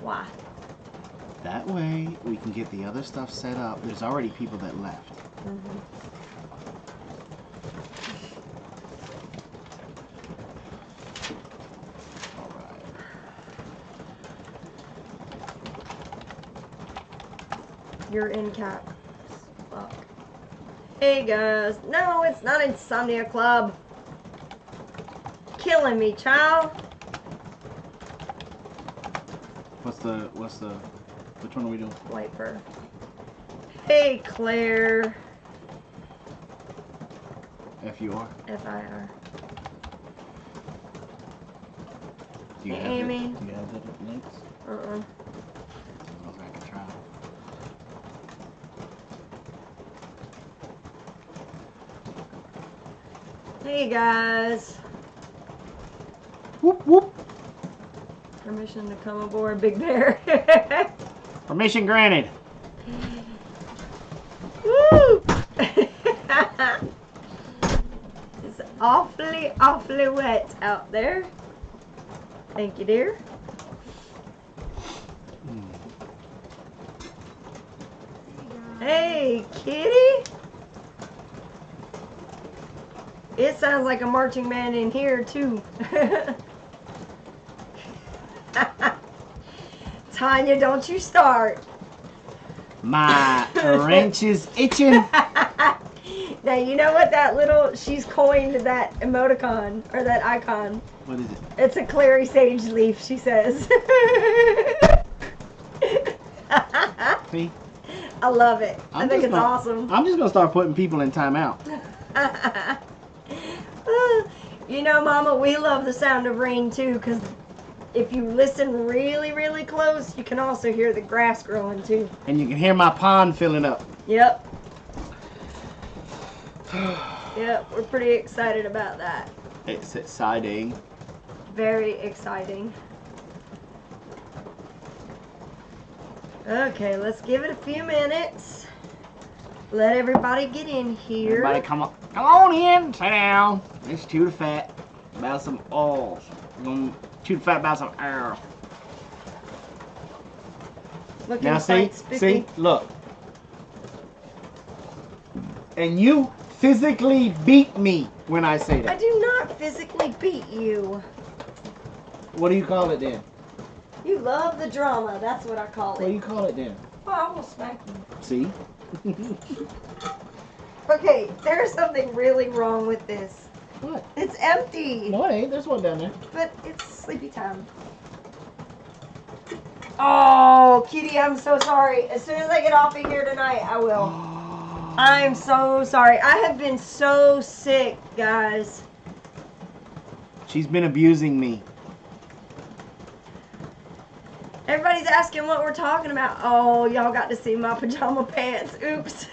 Why? That way we can get the other stuff set up. There's already people that left. Mm-hmm. All right. You're in caps. Fuck. Hey guys. No, it's not Insomnia Club. Killing me, child. Which one are we doing? White Fir. Hey Claire. F-U-R? F-I-R. Do you Hey, have Amy. Do you have the links? Uh-uh. I can try. Hey guys. Whoop whoop. Permission to come aboard, Big Bear. Permission granted. Woo! It's awfully, awfully wet out there. Thank you, dear. Hey, kitty. It sounds like a marching band in here, too. Tanya, don't you start. My wrench is itching. Now, you know what that little, she's coined that emoticon, or that icon. What is it? It's a clary sage leaf, she says. See? I love it. I think it's awesome. I'm just going to start putting people in timeout. You know, Mama, we love the sound of rain, too, because if you listen really, really close, you can also hear the grass growing, too. And you can hear my pond filling up. Yep. Yep, we're pretty excited about that. It's exciting. Very exciting. Okay, let's give it a few minutes. Let everybody get in here. Everybody come on in, sit down. Let's chew the fat about some oils. We're going to chew the fat about some air. Looking Now see, quite spooky. look. And you physically beat me when I say I that. do not physically beat you. What do you call it then? You love the drama. That's what I call What do it. you call it then? Well, I will smack you. See? Okay, there's something really wrong with this. What? It's empty. No, it ain't. There's one down there. But it's sleepy time. Oh, Kitty, I'm so sorry. As soon as I get off of here tonight, I will. I'm so sorry. I have been so sick, guys. She's been abusing me. Everybody's asking what we're talking about. Oh, y'all got to see my pajama pants. Oops.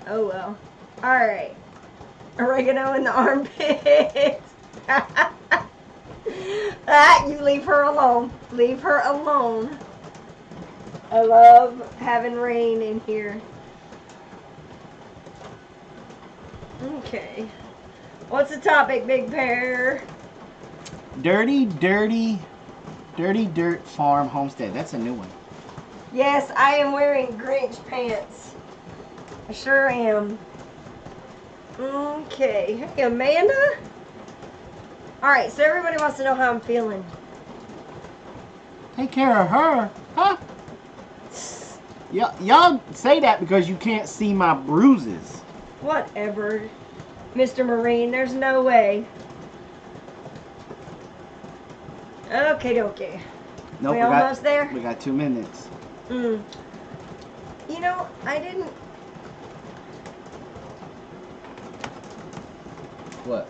Oh well. Alright. Oregano in the armpit. You leave her alone. Leave her alone. I love having rain in here. Okay. What's the topic, Big Bear? Dirty Dirt Farm Homestead. That's a new one. Yes, I am wearing Grinch pants. I sure am. Okay. Hey, Amanda? Alright, so everybody wants to know how I'm feeling. Take care of her, huh? Y'all say that because you can't see my bruises. Whatever, Mr. Marine. There's no way. Okay, dokie. Nope, we almost there? We got 2 minutes. You know, I didn't... What?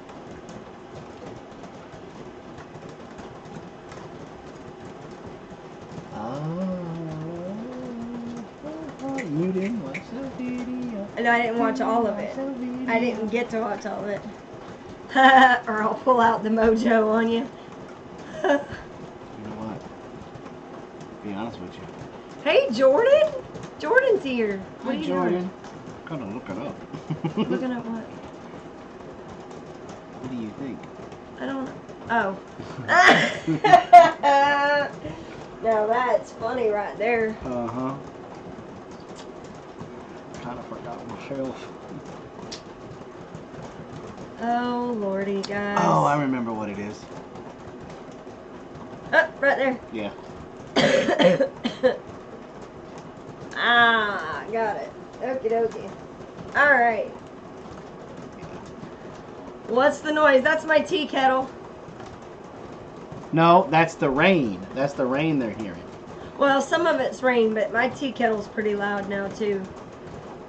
You didn't watch the video. No, I didn't watch all of it. I didn't get to watch all of it. Or I'll pull out the mojo on you. You know what? To be honest with you. Hey, Jordan! Jordan's here. What Hi, are you Jordan. doing? Gotta look it up. Looking at what? What do you think? I don't know. Oh. Now that's funny right there. Uh-huh. Kind of forgot myself. Oh, lordy, guys. Oh, I remember what it is. Oh, right there. Yeah. Ah, got it. Okie dokie. Alright. What's the noise? That's my tea kettle. No, that's the rain. That's the rain they're hearing. Well, some of it's rain, but my tea kettle's pretty loud now, too.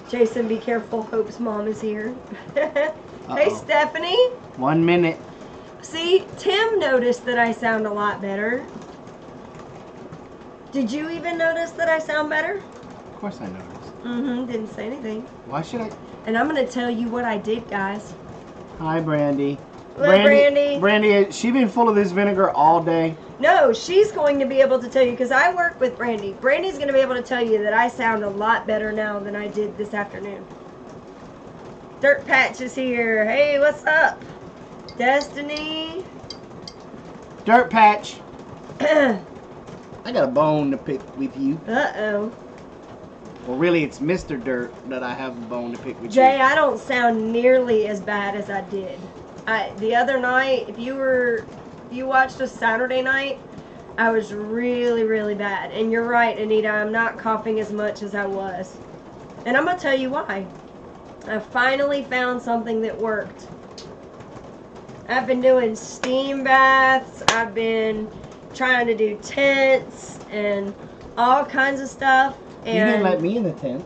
Jason, be careful. Hope's mom is here. Hey, Stephanie. 1 minute. See, Tim noticed that I sound a lot better. Did you even notice that I sound better? Of course I noticed. Didn't say anything. Why should I? And I'm going to tell you what I did, guys. Hi, Brandy. Hello, Brandy. Brandy, has she been full of this vinegar all day? No, she's going to be able to tell you, because I work with Brandy. Brandy's going to be able to tell you that I sound a lot better now than I did this afternoon. Dirt Patch is here. Hey, what's up? Destiny. Dirt Patch. I got a bone to pick with you. Uh-oh. Well, really, it's Mr. Dirt that I have a bone to pick with Jay, you. I don't sound nearly as bad as I did. The other night, if you watched us Saturday night, I was really, really bad. And you're right, Anita, I'm not coughing as much as I was. And I'm going to tell you why. I finally found something that worked. I've been doing steam baths. I've been trying to do tents and all kinds of stuff. And You didn't let me in the tent.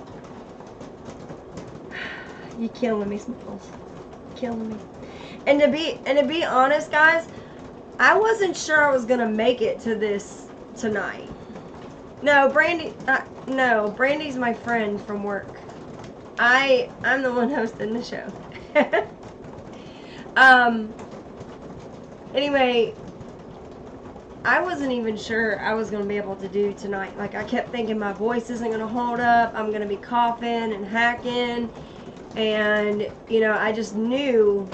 You killing me, Smalls. Killing me. And to be honest, guys, I wasn't sure I was gonna make it to this tonight. No, Brandy's my friend from work. I'm the one hosting the show. Anyway, I wasn't even sure I was gonna be able to do tonight. Like, I kept thinking my voice isn't gonna hold up. I'm gonna be coughing and hacking, and I just knew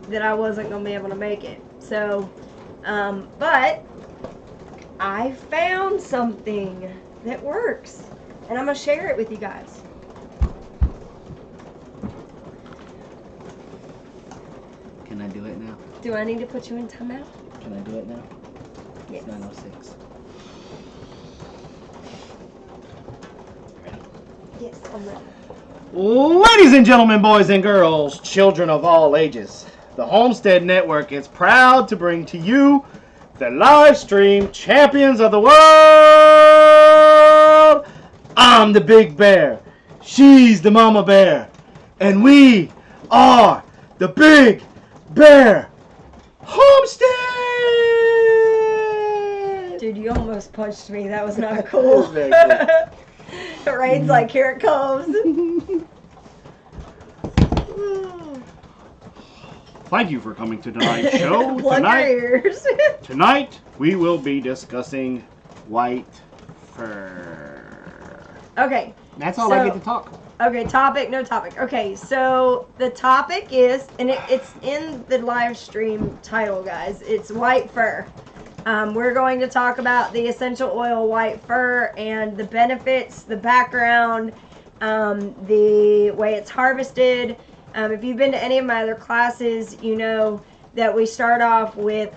that I wasn't gonna be able to make it. So, but I found something that works, and I'm gonna share it with you guys. Can I do it now? Do I need to put you in timeout? Can I do it now? Yes. It's 9:06. Yes, I'm ready. Ladies and gentlemen, boys and girls, children of all ages, the Homestead Network is proud to bring to you the live stream champions of the world. I'm the big bear. She's the mama bear. And we are the Big Bear Homestead. Dude, you almost punched me. That was not cool. Very cool. Rain's like, here it comes. Thank you for coming to tonight's show. Plug your ears. Tonight, we will be discussing white fur. Okay. That's all I get to talk. Okay, topic, no topic. Okay, so the topic is, and it's in the live stream title, guys. It's white fur. We're going to talk about the essential oil white fur and the benefits, the background, the way it's harvested. If you've been to any of my other classes, you know that we start off with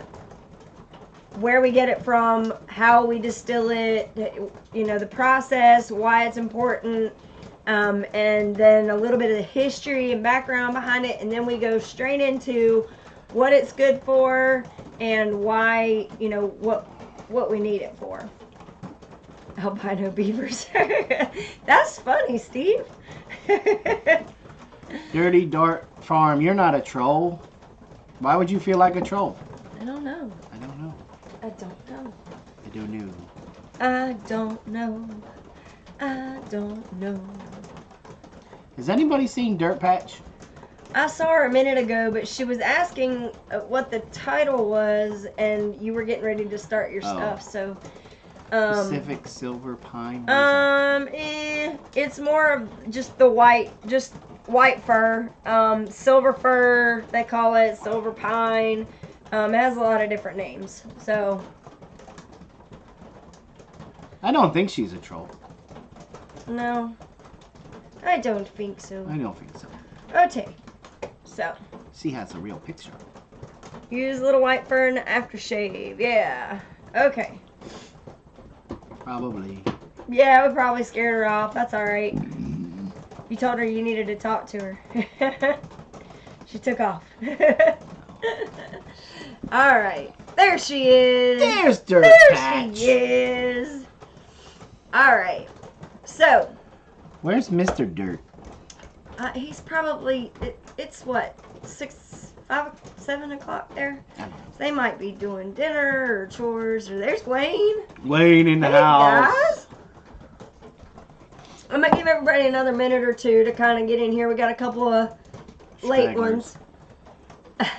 where we get it from, how we distill it, the process, why it's important, and then a little bit of the history and background behind it, and then we go straight into what it's good for and why, what we need it for. Albino beavers. That's funny, Steve. Dirty Dart Farm, you're not a troll. Why would you feel like a troll? I don't know. I don't know. I don't know. I don't know. I don't know. I don't know. Has anybody seen Dirt Patch? I saw her a minute ago, but she was asking what the title was, and you were getting ready to start your stuff, so... Pacific Silver Pine? It's more of just the white, just white fir, silver fir, they call it, silver pine. It has a lot of different names. So I don't think she's a troll. no, I don't think so. I don't think so. Okay, so She has a real picture. use a little white fir in the aftershave. Yeah. Okay. Probably. Yeah, we probably scared her off. That's all right. You told her you needed to talk to her. She took off. All right. There she is. There's Dirt There Patch. she is. All right. So, Where's Mr. Dirt? he's probably, it's what, 6, 5, 7 o'clock there? I don't know. So they might be doing dinner or chores. Or there's Wayne. Wayne in the Hey, house. guys. I'm going to give everybody another minute or two to kind of get in here. We got a couple of late Stragglers. ones.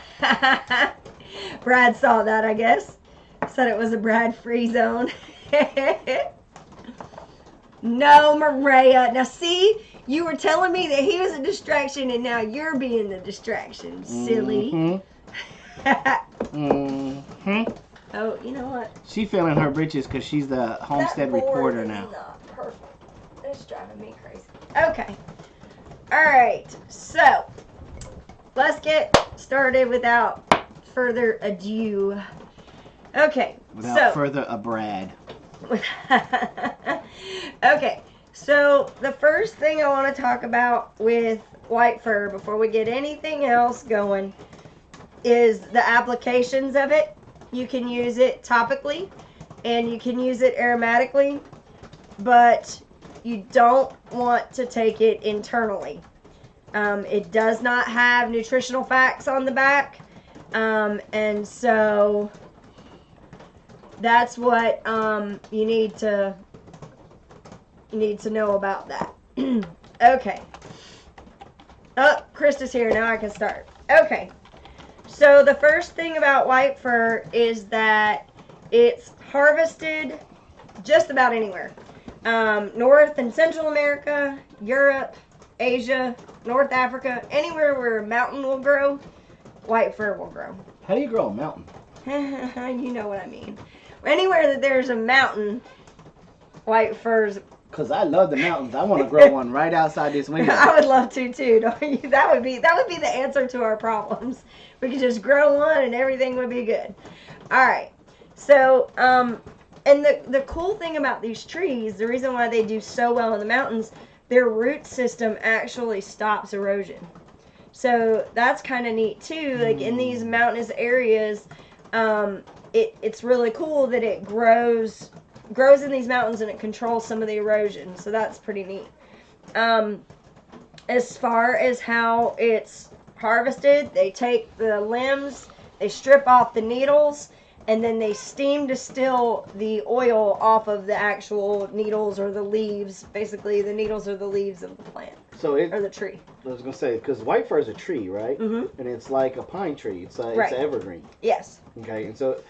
Brad saw that, I guess. Said it was a Brad free zone. No, Maria. Now, see, you were telling me that he was a distraction, and now you're being the distraction. Silly. Mm-hmm. Oh, you know what? She feeling her britches because she's the homestead That board reporter is now. not perfect. It's driving me crazy. Okay. All right. So, let's get started without further ado. Okay. Without further a Brad. Okay. So, the first thing I want to talk about with white fir before we get anything else going is the applications of it. You can use it topically and you can use it aromatically, but you don't want to take it internally. It does not have nutritional facts on the back, and so that's what you need to know about that. Okay. Oh, Krista's here. Now I can start. Okay. So the first thing about white fir is that it's harvested just about anywhere. North and Central America, Europe, Asia, North Africa, anywhere where a mountain will grow, white fir will grow. How do you grow a mountain? You know what I mean. Anywhere that there's a mountain, white firs. Cause I love the mountains. I want to grow one right outside this window. I would love to too. Don't you? That would be the answer to our problems. We could just grow one and everything would be good. All right. So, and the cool thing about these trees, the reason why they do so well in the mountains, their root system actually stops erosion. So that's kind of neat too. Like in these mountainous areas, it's really cool that it grows in these mountains and it controls some of the erosion. So that's pretty neat. As far as how it's harvested, they take the limbs, they strip off the needles, and then they steam distill the oil off of the actual needles or the leaves. Basically, the needles are the leaves of the plant So or the tree. I was gonna say, because white fir is a tree, right? Mm-hmm. And it's like a pine tree. It's an evergreen. Yes. Okay, and so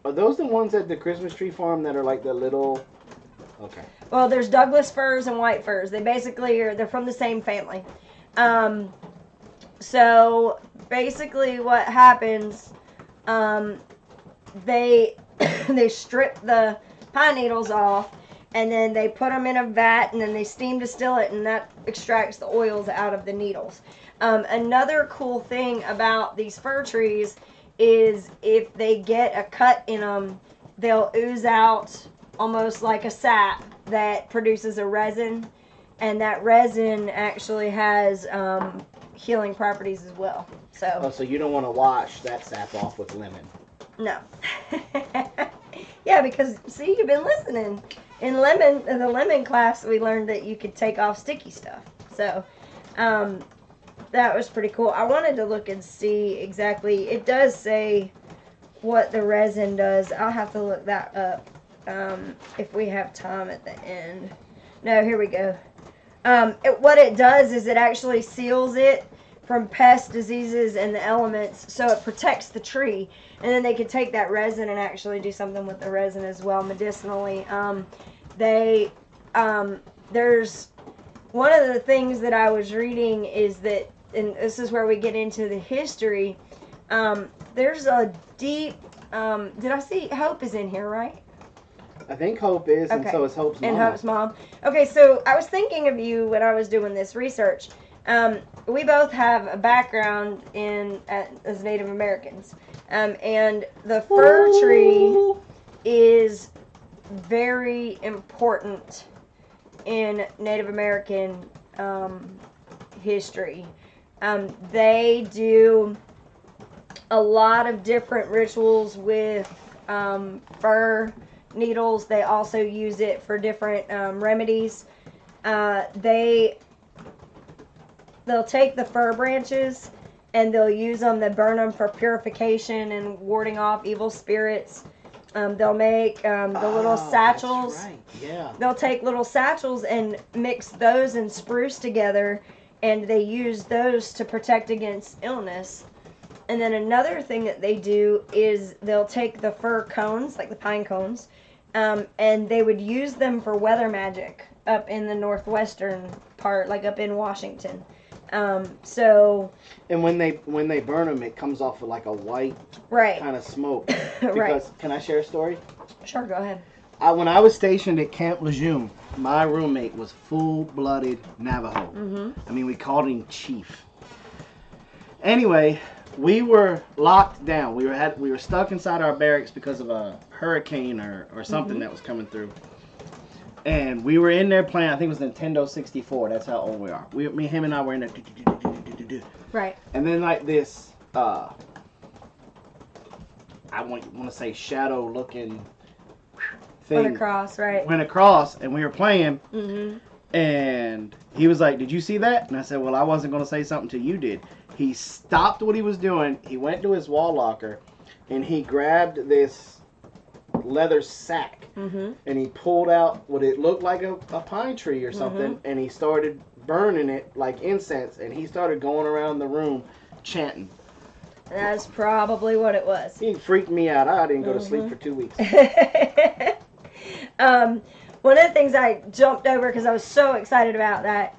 are those the ones at the Christmas tree farm that are like the little? Okay. Well, there's Douglas firs and white firs. They basically they're from the same family. So basically, what happens? They they strip the pine needles off, and then they put them in a vat, and then they steam distill it, and that extracts the oils out of the needles. Another cool thing about these fir trees is if they get a cut in them, they'll ooze out almost like a sap that produces a resin, and that resin actually has healing properties as well. So you don't want to wash that sap off with lemon. No. Yeah, because see, you've been listening. In the lemon class, we learned that you could take off sticky stuff. So, that was pretty cool. I wanted to look and see exactly. It does say what the resin does. I'll have to look that up if we have time at the end. No, here we go. What it does is it actually seals it from pests, diseases, and the elements, so it protects the tree. And then they could take that resin and actually do something with the resin as well, medicinally. There's one of the things that I was reading is that, and this is where we get into the history. There's a deep. Did I see Hope is in here, right? I think Hope is, and Okay. so is Hope's mom. And Hope's mom. Okay, so I was thinking of you when I was doing this research. We both have a background as Native Americans, and the fir tree is very important in Native American history. They do a lot of different rituals with fir needles. They also use it for different remedies. They'll take the fir branches and they'll use them. They burn them for purification and warding off evil spirits. They'll make the little satchels. That's right. Yeah. They'll take little satchels and mix those and spruce together, and they use those to protect against illness. And then another thing that they do is they'll take the fir cones, like the pine cones, and they would use them for weather magic up in the northwestern part, like up in Washington. And when they burn them, it comes off with like a white kind of smoke. Because, right. Can I share a story? Sure, go ahead. When I was stationed at Camp Lejeune, my roommate was full-blooded Navajo. Mm-hmm. I mean, we called him Chief. Anyway, we were locked down. We were stuck inside our barracks because of a hurricane or something that was coming through. And we were in there playing, I think it was Nintendo 64. That's how old we are. Him and I were in there. Right. And then like this, I want to say shadow looking thing. Went across, right. Went across, and we were playing. Mm-hmm. And he was like, "Did you see that?" And I said, "Well, I wasn't going to say something till you did." He stopped what he was doing. He went to his wall locker, and he grabbed this leather sack. Mm-hmm. And he pulled out what it looked like a pine tree or something, and he started burning it like incense, and he started going around the room chanting. That's probably what it was. He freaked me out. I didn't go to sleep for 2 weeks. One of the things I jumped over because I was so excited about that,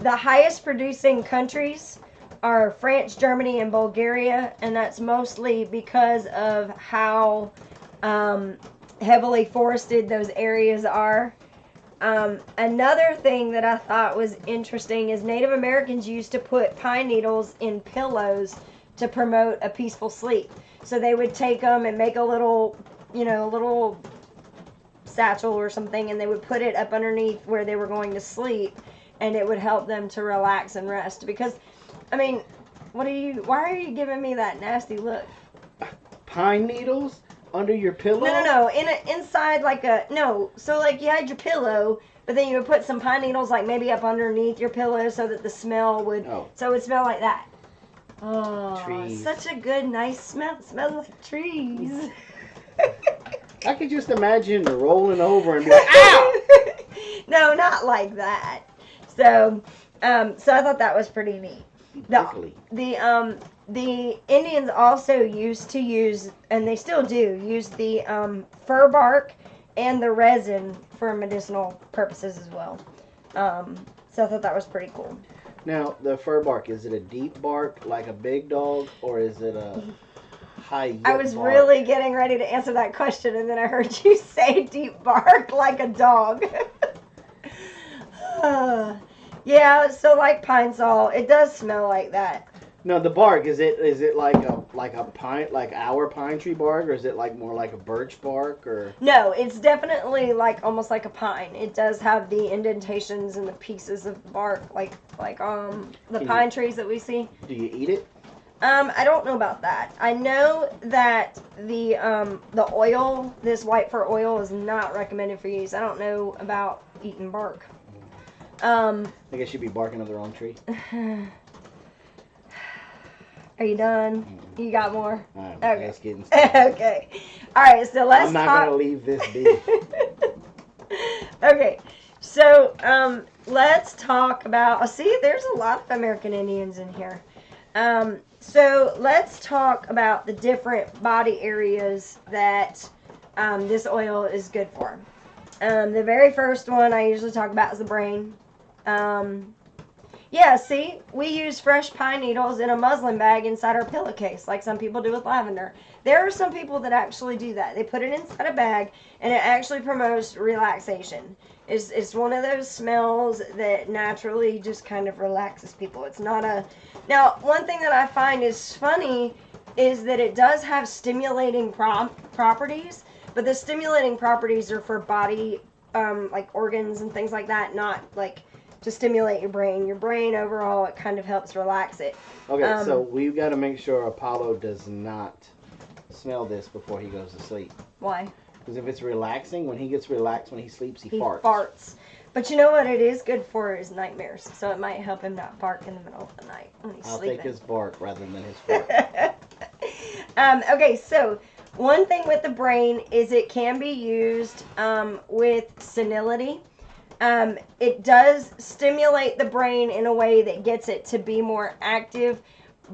the highest producing countries are France, Germany, and Bulgaria, and that's mostly because of how heavily forested those areas are. Another thing that I thought was interesting is Native Americans used to put pine needles in pillows to promote a peaceful sleep. So they would take them and make a little satchel or something, and they would put it up underneath where they were going to sleep, and it would help them to relax and rest. Because, I mean, why are you giving me that nasty look? Pine needles? Under your pillow? No. Inside so like you had your pillow, but then you would put some pine needles like maybe up underneath your pillow so that the smell would, so it would smell like that. Oh, trees. Such a good, nice smell. It smells like trees. I could just imagine rolling over and be like, ow! No, not like that. So I thought that was pretty neat. The Indians also used to use, and they still do, use the fir bark and the resin for medicinal purposes as well. So I thought that was pretty cool. Now, the fir bark, is it a deep bark like a big dog, or is it a high I was bark? really getting ready to answer that question, and then I heard you say deep bark like a dog. Yeah, so like pine sol, it does smell like that. No, the bark, is it like a pine, like our pine tree bark, or is it like more like a birch bark, or? No, it's definitely like almost like a pine. It does have the indentations and the pieces of bark like the pine trees that we see. Do you eat it? I don't know about that. I know that the oil, this white fir oil, is not recommended for use. I don't know about eating bark. I guess you'd be barking up the wrong tree. Are you done? You got more? Alright, okay. let's get started. Okay. Alright, so let's I'm not going to leave this be. Okay, so let's talk about, see, there's a lot of American Indians in here. So let's talk about the different body areas that this oil is good for. The very first one I usually talk about is the brain. Yeah, see, we use fresh pine needles in a muslin bag inside our pillowcase, like some people do with lavender. There are some people that actually do that. They put it inside a bag, and it actually promotes relaxation. It's one of those smells that naturally just kind of relaxes people. It's not a... Now, one thing that I find is funny is that it does have stimulating properties, but the stimulating properties are for body, like organs and things like that, not like to stimulate your brain. Your brain overall, it kind of helps relax it. Okay, so we've got to make sure Apollo does not smell this before he goes to sleep. Why? Because if it's relaxing, when he gets relaxed, when he sleeps, he farts. Farts. But you know what it is good for is nightmares. So it might help him not bark in the middle of the night when he's sleeping. I'll take his bark rather than his fart. Okay, so one thing with the brain is it can be used with senility. It does stimulate the brain in a way that gets it to be more active,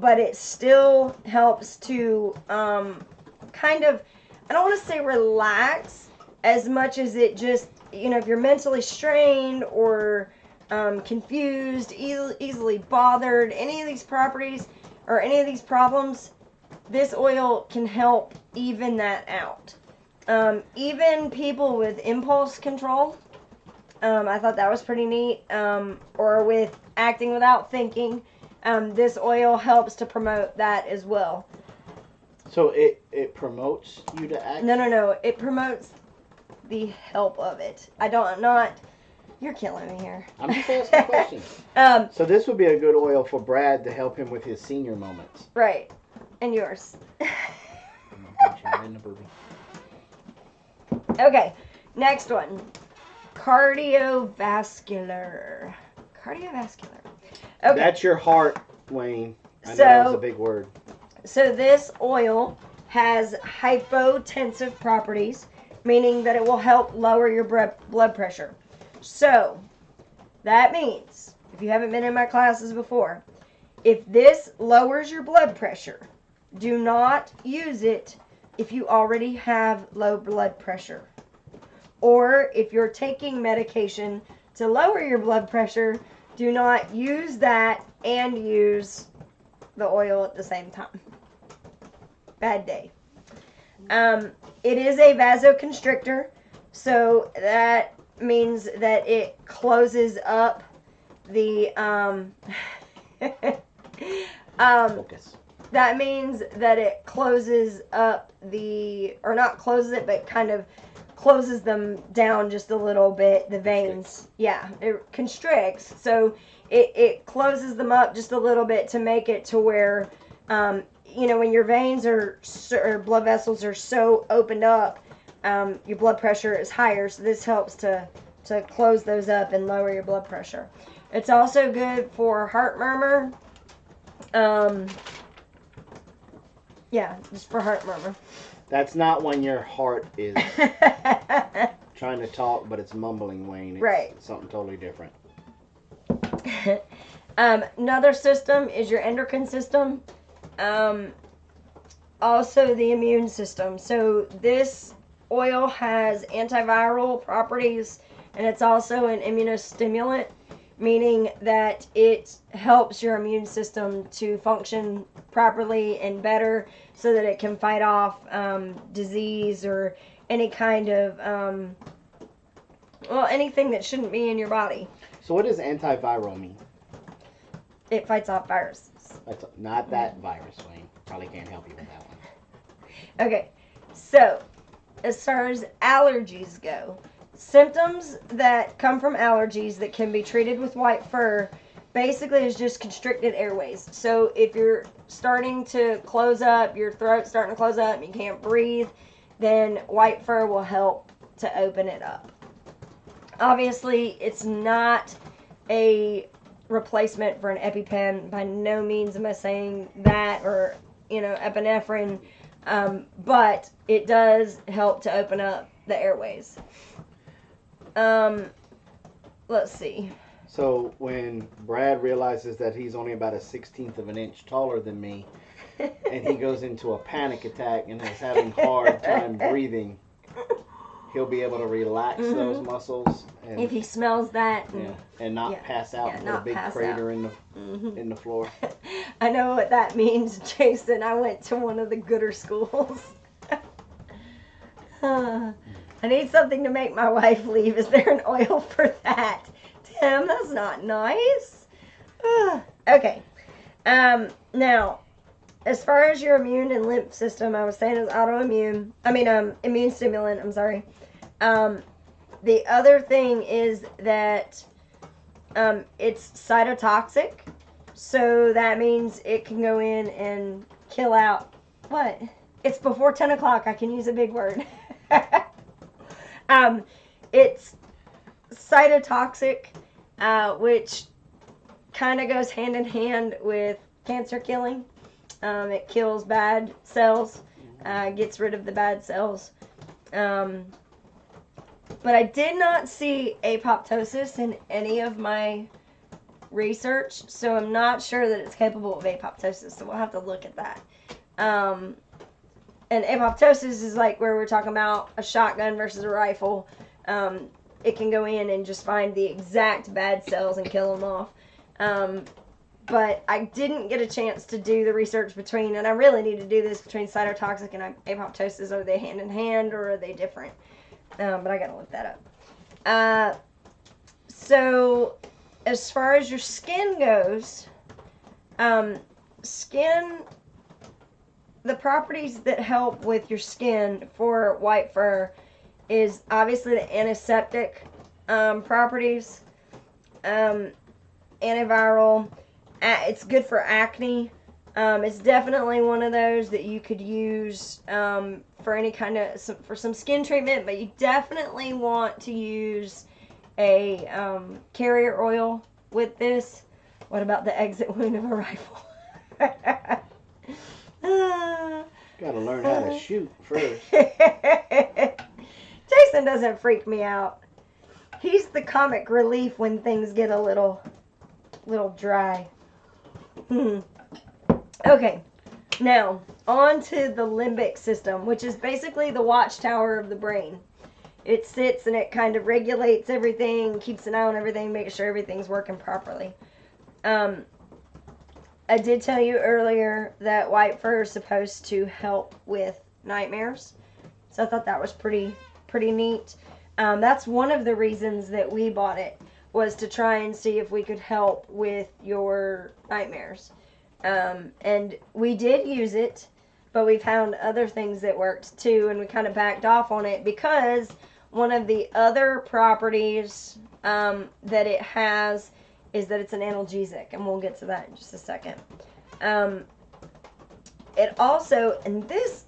but it still helps to kind of, I don't want to say relax as much as it just, if you're mentally strained or confused, easily bothered, any of these properties or any of these problems, this oil can help even that out. Even people with impulse control, I thought that was pretty neat. Or with acting without thinking, this oil helps to promote that as well. So it promotes you to act? No. It promotes the help of it. You're killing me here. I'm just asking questions. So this would be a good oil for Brad to help him with his senior moments. Right. And yours. Okay. Next one. Cardiovascular. Okay. That's your heart, Wayne. I know that was a big word. So this oil has hypotensive properties, meaning that it will help lower your blood pressure. So that means, if you haven't been in my classes before, if this lowers your blood pressure, do not use it if you already have low blood pressure. Or if you're taking medication to lower your blood pressure, do not use that and use the oil at the same time. Bad day. It is a vasoconstrictor, so that means that it closes up the Focus. That means that it closes up or not closes it, but kind of closes them down just a little bit, the veins. Yeah, it constricts. So it closes them up just a little bit to make it to where, when your veins or blood vessels are so opened up, your blood pressure is higher. So this helps to close those up and lower your blood pressure. It's also good for heart murmur. Yeah, just for heart murmur. That's not when your heart is trying to talk, but it's mumbling, Wayne. It's right. Something totally different. Another system is your endocrine system. Also the immune system. So this oil has antiviral properties, and it's also an immunostimulant, meaning that it helps your immune system to function properly and better so that it can fight off disease or any kind of, anything that shouldn't be in your body. So what does antiviral mean? It fights off viruses. That's not that virus, Wayne. Probably can't help you with that one. Okay, so as far as allergies go, symptoms that come from allergies that can be treated with white fir basically is just constricted airways. So if you're starting to close up, your throat's starting to close up, and you can't breathe, then white fir will help to open it up. Obviously, it's not a replacement for an EpiPen. By no means am I saying that, or epinephrine, but it does help to open up the airways. Let's see. So when Brad realizes that he's only about a 16th of an inch taller than me, and he goes into a panic attack and is having hard time breathing, he'll be able to relax those muscles. And, if he smells that. And not pass out with a big crater in the floor. I know what that means, Jason. I went to one of the gooder schools. I need something to make my wife leave. Is there an oil for that? Tim, that's not nice. Okay. Now, as far as your immune and lymph system, I was saying is autoimmune. Immune stimulant. I'm sorry. The other thing is that it's cytotoxic. So that means it can go in and kill out. What? It's before 10 o'clock. I can use a big word. It's cytotoxic, which kind of goes hand in hand with cancer killing. It kills bad cells, gets rid of the bad cells. But I did not see apoptosis in any of my research, so I'm not sure that it's capable of apoptosis, so we'll have to look at that. And apoptosis is like where we're talking about a shotgun versus a rifle. It can go in and just find the exact bad cells and kill them off. But I didn't get a chance to do the research between, and I really need to do this, between cytotoxic and apoptosis. Are they hand in hand or are they different? But I gotta look that up. So as far as your skin goes, the properties that help with your skin for white fur is obviously the antiseptic properties, antiviral. It's good for acne. It's definitely one of those that you could use for any kind of for some skin treatment, but you definitely want to use a carrier oil with this. What about the exit wound of a rifle? Gotta learn how to shoot first. Jason doesn't freak me out. He's the comic relief when things get a little dry. Okay, now on to the limbic system, which is basically the watchtower of the brain. It sits and it kind of regulates everything, keeps an eye on everything, making sure everything's working properly. I did tell you earlier that white fur is supposed to help with nightmares, so I thought that was pretty neat. That's one of the reasons that we bought it, was to try and see if we could help with your nightmares. And we did use it, but we found other things that worked too, and we kind of backed off on it because one of the other properties that it has is that it's an analgesic, and we'll get to that in just a second. It also, and this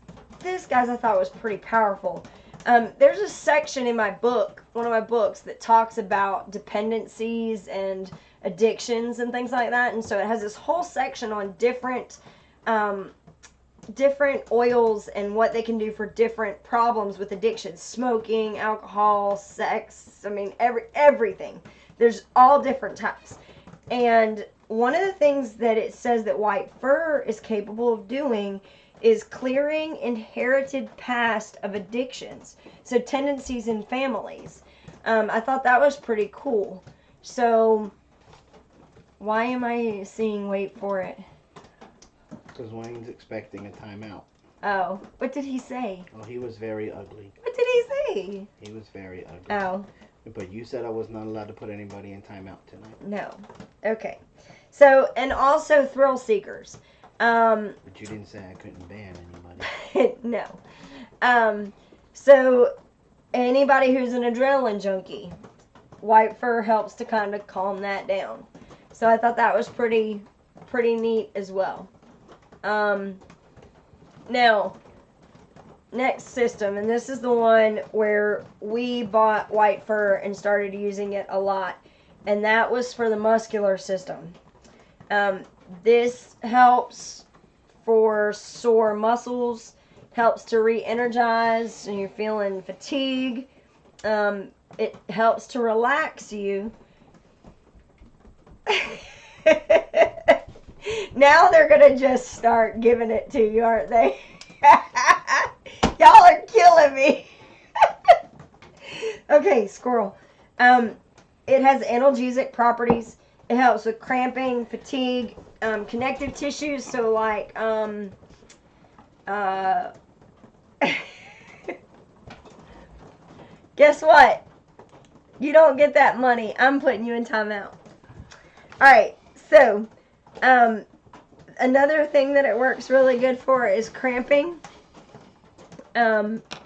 guys, I thought was pretty powerful. There's a section in my book, one of my books, that talks about dependencies and addictions and things like that, and so it has this whole section on different oils and what they can do for different problems with addiction: smoking, alcohol, sex. Everything. There's all different types. And one of the things that it says that white fur is capable of doing is clearing inherited past of addictions, so tendencies in families. I thought that was pretty cool. So why am I seeing wait for it? Because Wayne's expecting a timeout. Oh, what did he say? Oh, he was very ugly. What did he say? He was very ugly. Oh. But you said I was not allowed to put anybody in timeout tonight. No. Okay. So, and also thrill seekers. But you didn't say I couldn't ban anybody. No. So anybody who's an adrenaline junkie, white fur helps to kind of calm that down. So I thought that was pretty neat as well. Now, next system, and this is the one where we bought white fur and started using it a lot, and that was for the muscular system. This helps for sore muscles, helps to re-energize and you're feeling fatigue. It helps to relax you. Now they're gonna just start giving it to you, aren't they? Y'all are killing me. Okay, squirrel. It has analgesic properties. It helps with cramping, fatigue, connective tissues. So like guess what? You don't get that money. I'm putting you in timeout. All right. So another thing that it works really good for is cramping,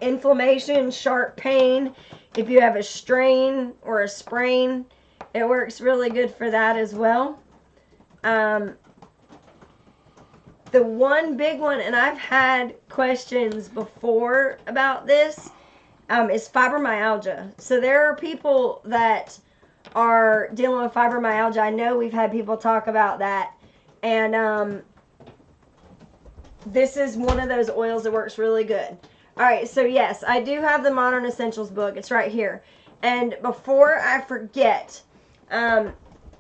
inflammation, sharp pain. If you have a strain or a sprain, it works really good for that as well. The one big one, and I've had questions before about this, is fibromyalgia. So there are people that are dealing with fibromyalgia. I know we've had people talk about that. And this is one of those oils that works really good. All right, so yes, I do have the Modern Essentials book. It's right here. And before I forget, I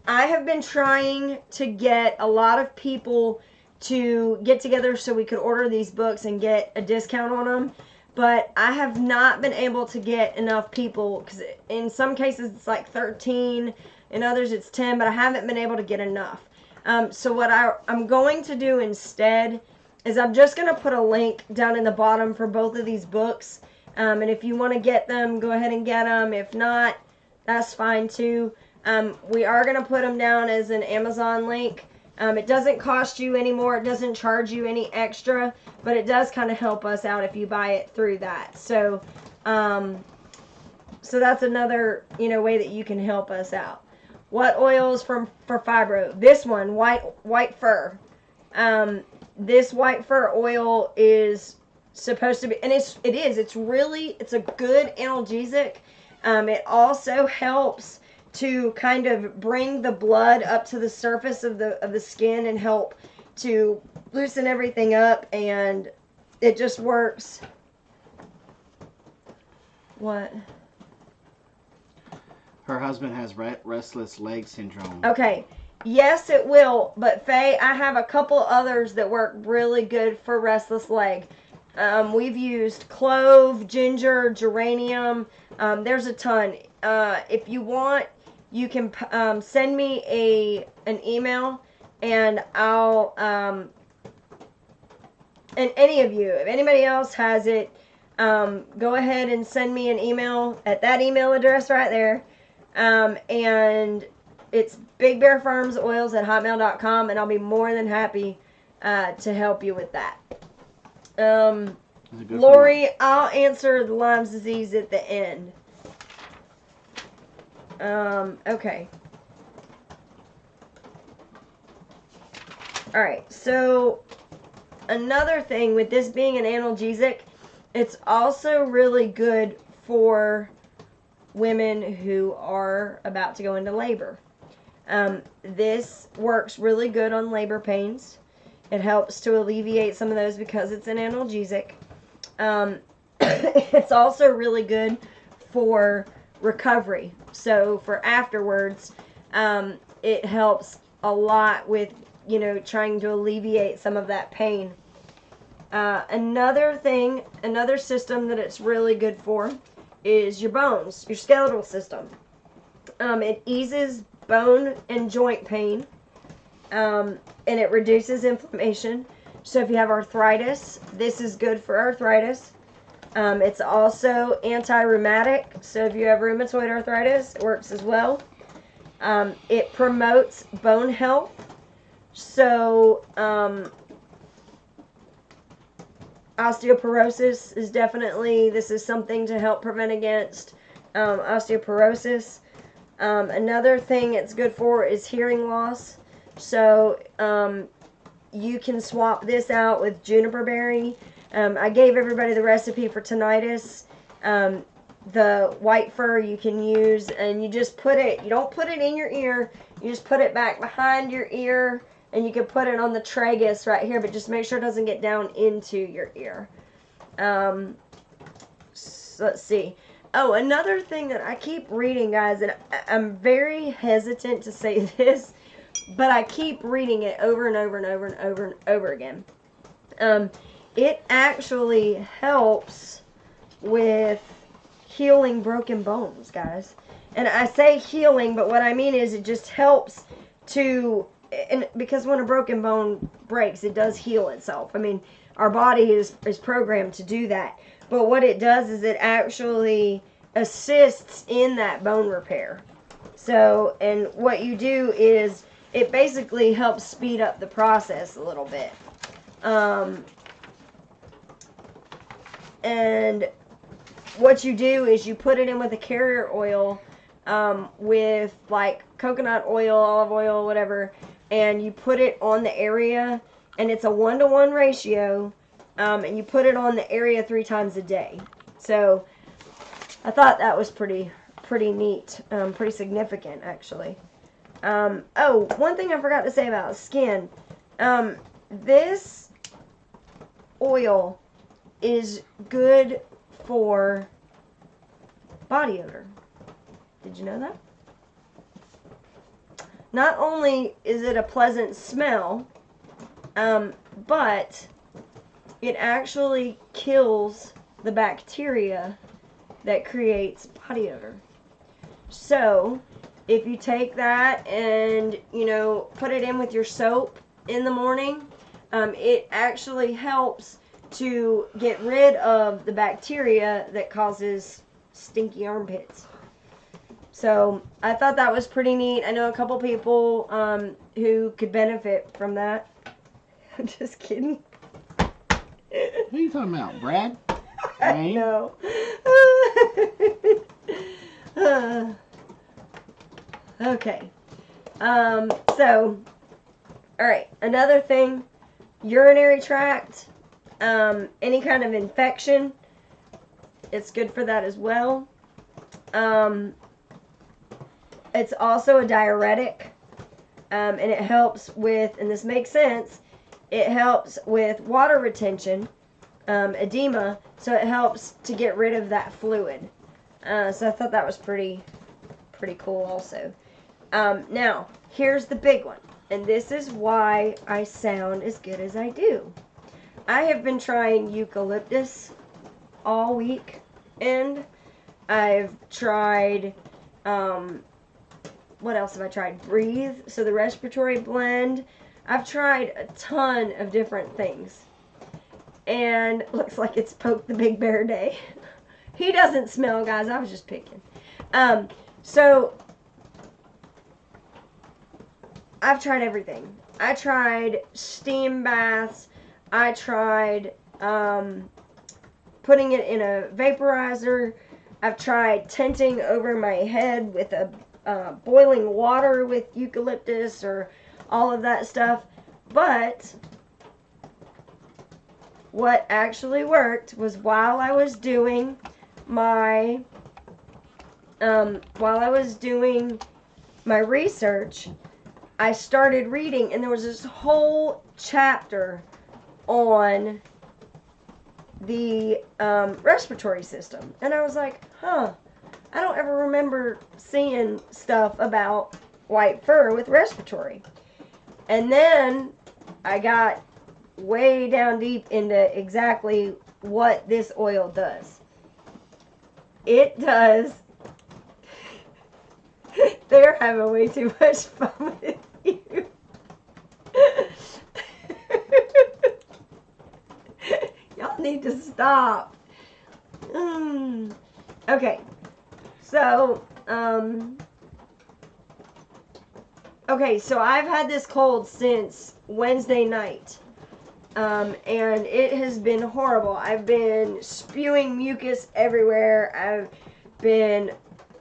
have been trying to get a lot of people to get together so we could order these books and get a discount on them. But I have not been able to get enough people, because in some cases it's like 13, in others it's 10, but I haven't been able to get enough. So what I'm going to do instead is I'm just going to put a link down in the bottom for both of these books. And if you want to get them, go ahead and get them. If not, that's fine too. We are going to put them down as an Amazon link. It doesn't cost you any more. It doesn't charge you any extra, but it does kind of help us out if you buy it through that. So, so that's another, way that you can help us out. What oils for fibro? This one, white fir. This white fir oil is supposed to be, and it's a good analgesic. It also helps to kind of bring the blood up to the surface of the skin and help to loosen everything up, and it just works. What? Her husband has restless leg syndrome. Okay. Yes, it will, but Faye, I have a couple others that work really good for restless leg. We've used clove, ginger, geranium. There's a ton. If you want, you can send me an email, and I'll and any of you, if anybody else has it, go ahead and send me an email at that email address right there, and it's bigbearfarmsoils@hotmail.com, and I'll be more than happy to help you with that. Lori, I'll answer the Lyme disease at the end. Okay. Alright, so another thing with this being an analgesic, it's also really good for women who are about to go into labor. This works really good on labor pains. It helps to alleviate some of those because it's an analgesic. It's also really good for recovery. So for afterwards, it helps a lot with, trying to alleviate some of that pain. Another system that it's really good for is your bones, your skeletal system. It eases bone and joint pain, and it reduces inflammation. So if you have arthritis, this is good for arthritis. It's also anti-rheumatic, so if you have rheumatoid arthritis, it works as well. It promotes bone health, so osteoporosis is this is something to help prevent against osteoporosis. Another thing it's good for is hearing loss. So you can swap this out with juniper berry. I gave everybody the recipe for tinnitus. The white fir you can use, and you just put it, you don't put it in your ear, you just put it back behind your ear, and you can put it on the tragus right here, but just make sure it doesn't get down into your ear. So let's see. Oh, another thing that I keep reading, guys, and I'm very hesitant to say this, but I keep reading it over and over and over and over and over again. It actually helps with healing broken bones, guys. And I say healing, but what I mean is it just helps to, and because when a broken bone breaks, it does heal itself. I mean, our body is programmed to do that. But what it does is it actually assists in that bone repair. So, and what you do is it basically helps speed up the process a little bit. And what you do is you put it in with a carrier oil, with like coconut oil, olive oil, whatever, and you put it on the area, and it's a 1-to-1 ratio, and you put it on the area 3 times a day. So I thought that was pretty neat, pretty significant actually. Oh, one thing I forgot to say about skin. This oil is good for body odor. Did you know that? Not only is it a pleasant smell, but it actually kills the bacteria that creates body odor. So, if you take that and, put it in with your soap in the morning, it actually helps to get rid of the bacteria that causes stinky armpits. So I thought that was pretty neat. I know a couple people who could benefit from that. I'm just kidding. What are you talking about, Brad? I know. Okay. So, all right. Another thing, urinary tract, any kind of infection, it's good for that as well. It's also a diuretic, and it helps with, and this makes sense, it helps with water retention, edema, so it helps to get rid of that fluid. So I thought that was pretty cool also. Now, here's the big one, and this is why I sound as good as I do. I have been trying eucalyptus all week, and I've tried, what else have I tried? Breathe, so the respiratory blend. I've tried a ton of different things. And looks like it's Poke the Big Bear Day. He doesn't smell, guys. I was just picking. So, I've tried everything. I tried steam baths. I tried putting it in a vaporizer. I've tried tenting over my head with a boiling water with eucalyptus or all of that stuff. But what actually worked was while I was doing my research, I started reading, and there was this whole chapter on the respiratory system, and I was like, I don't ever remember seeing stuff about white fir with respiratory. And then I got way down deep into exactly what this oil does. It does. They're having way too much fun with you. Y'all need to stop. Okay. So, so I've had this cold since Wednesday night. And it has been horrible. I've been spewing mucus everywhere. I've been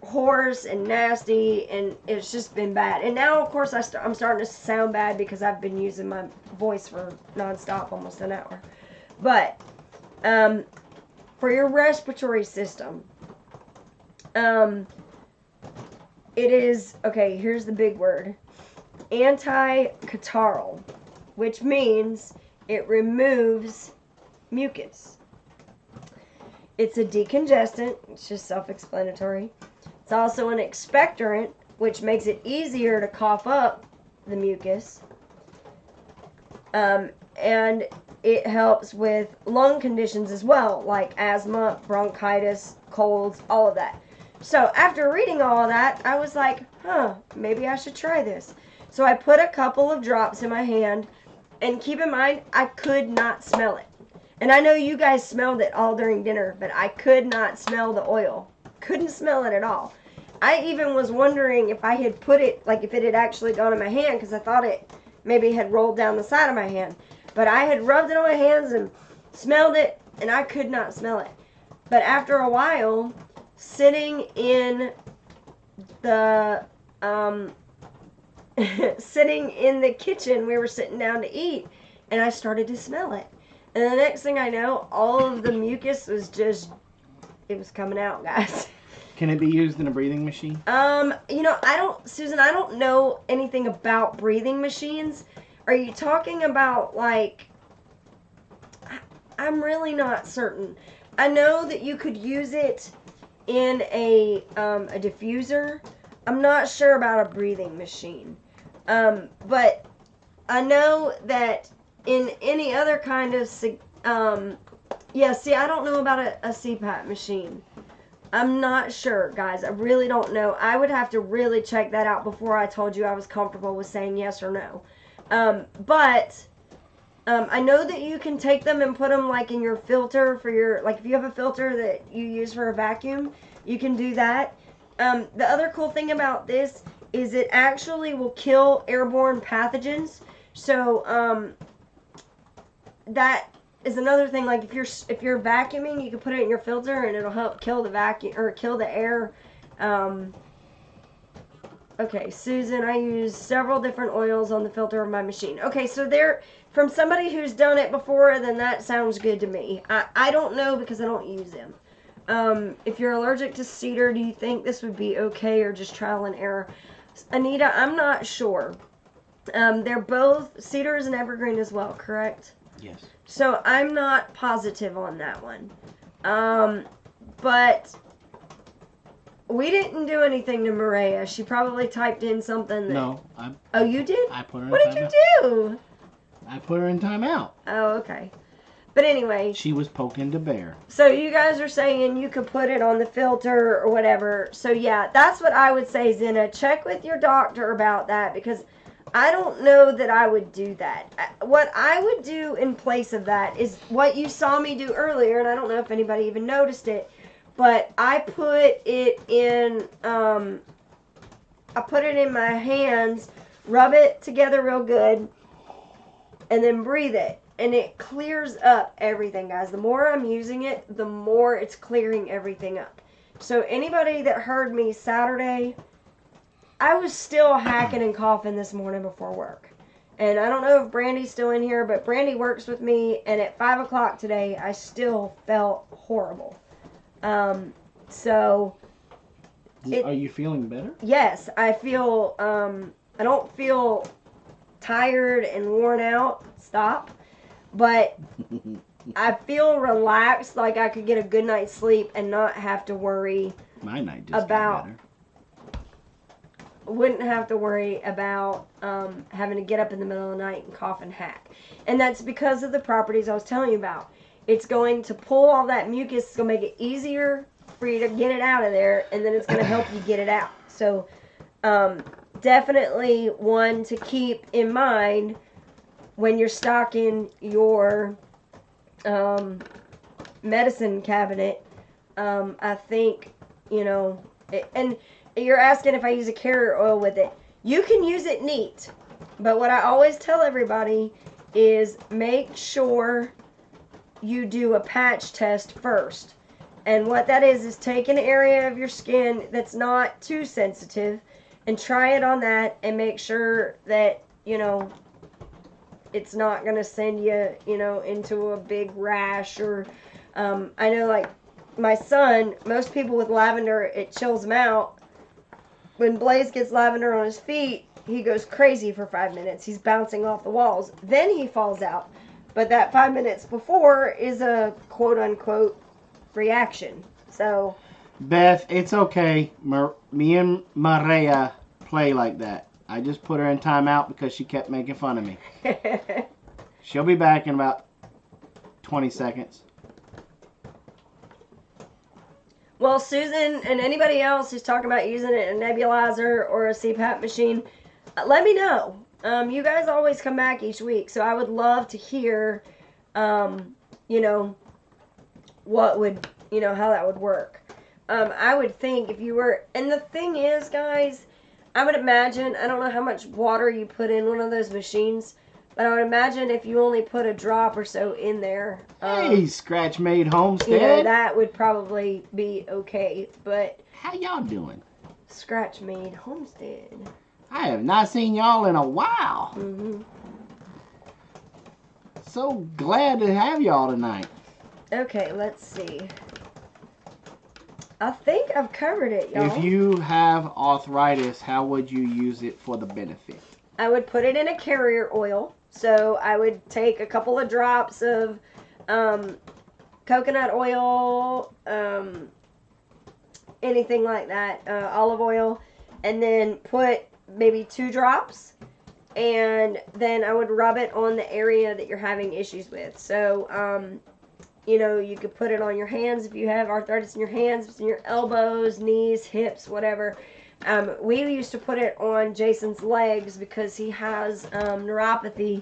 hoarse and nasty, and it's just been bad. And now, of course, I'm starting to sound bad because I've been using my voice for nonstop, almost an hour. But, for your respiratory system, it is, okay, here's the big word, anti-catarrhal, which means it removes mucus. It's a decongestant, it's just self-explanatory. It's also an expectorant, which makes it easier to cough up the mucus. And it helps with lung conditions as well, like asthma, bronchitis, colds, all of that. So after reading all of that, I was like, maybe I should try this. So I put a couple of drops in my hand, and keep in mind, I could not smell it. And I know you guys smelled it all during dinner, but I could not smell the oil. Couldn't smell it at all. I even was wondering if I had put it, like if it had actually gone in my hand, because I thought it maybe had rolled down the side of my hand. But I had rubbed it on my hands and smelled it, and I could not smell it. But after a while, sitting in the sitting in the kitchen, we were sitting down to eat, and I started to smell it. And the next thing I know, all of the mucus was just, it was coming out, guys. Can it be used in a breathing machine? Susan, I don't know anything about breathing machines. Are you talking about, like, I'm really not certain. I know that you could use it in a diffuser. I'm not sure about a breathing machine. But I know that in any other kind of, I don't know about a CPAP machine. I'm not sure, guys. I really don't know. I would have to really check that out before I told you I was comfortable with saying yes or no. But I know that you can take them and put them like in your filter for your, like if you have a filter that you use for a vacuum, you can do that. The other cool thing about this is it actually will kill airborne pathogens. So that is another thing. Like if you're vacuuming, you can put it in your filter and it'll help kill the vacuum or kill the air. Okay, Susan, I use several different oils on the filter of my machine. Okay, so from somebody who's done it before, then that sounds good to me. I don't know because I don't use them. If you're allergic to cedar, do you think this would be okay or just trial and error? Anita, I'm not sure. They're both, cedar is an evergreen as well, correct? Yes. So I'm not positive on that one. But we didn't do anything to Maria. She probably typed in something that... No. Oh, you did? I put her in What did you do? I put her in timeout. Oh, okay. But anyway. She was poking the bear. So you guys are saying you could put it on the filter or whatever. So yeah, that's what I would say, Zena. Check with your doctor about that because I don't know that I would do that. What I would do in place of that is what you saw me do earlier, and I don't know if anybody even noticed it, but I put it in my hands, rub it together real good, and then breathe it. And it clears up everything, guys. The more I'm using it, the more it's clearing everything up. So anybody that heard me Saturday, I was still hacking and coughing this morning before work. And I don't know if Brandy's still in here, but Brandy works with me, and at 5 o'clock today, I still felt horrible. So... Are you feeling better? Yes, I feel, I don't feel tired and worn out. Stop. But I feel relaxed, like I could get a good night's sleep and not have to worry My night just got better. Wouldn't have to worry about having to get up in the middle of the night and cough and hack. And that's because of the properties I was telling you about. It's going to pull all that mucus. It's going to make it easier for you to get it out of there, and then it's going to help you get it out. So definitely one to keep in mind when you're stocking your medicine cabinet. I think, and you're asking if I use a carrier oil with it. You can use it neat, but what I always tell everybody is make sure you do a patch test first. And what that is take an area of your skin that's not too sensitive and try it on that and make sure that, it's not going to send you, into a big rash or, I know like my son, most people with lavender, it chills them out. When Blaze gets lavender on his feet, he goes crazy for 5 minutes. He's bouncing off the walls. Then he falls out. But that 5 minutes before is a quote unquote reaction. So Beth, it's okay. Me and Maria play like that. I just put her in timeout because she kept making fun of me. She'll be back in about 20 seconds. Well, Susan and anybody else who's talking about using it in a nebulizer or a CPAP machine, let me know. You guys always come back each week, so I would love to hear, you know, what would, you know, how that would work. I would think if you were, and the thing is, guys, I would imagine, I don't know how much water you put in one of those machines, but I would imagine if you only put a drop or so in there. Hey, Scratch Made Homestead. You know, that would probably be okay, but. How y'all doing? Scratch Made Homestead. I have not seen y'all in a while. Mm-hmm. So glad to have y'all tonight. Okay, let's see. I think I've covered it, y'all. If you have arthritis, how would you use it for the benefit? I would put it in a carrier oil. So I would take a couple of drops of coconut oil, anything like that, olive oil, and then put maybe 2 drops, and then I would rub it on the area that you're having issues with. So, you know, you could put it on your hands if you have arthritis in your hands, in your elbows, knees, hips, whatever. We used to put it on Jason's legs because he has neuropathy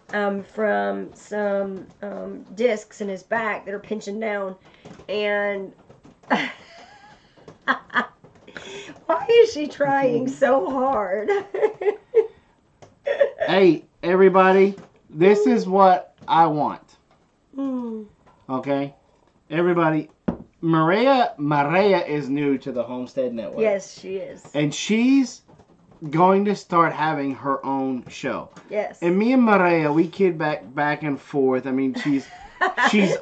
from some discs in his back that are pinching down. And why is she trying so hard? Hey, everybody, this is what I want. Okay? Everybody, Maria is new to the Homestead Network. Yes, she is. And she's going to start having her own show. Yes. And me and Maria, we kid back and forth. I mean, she's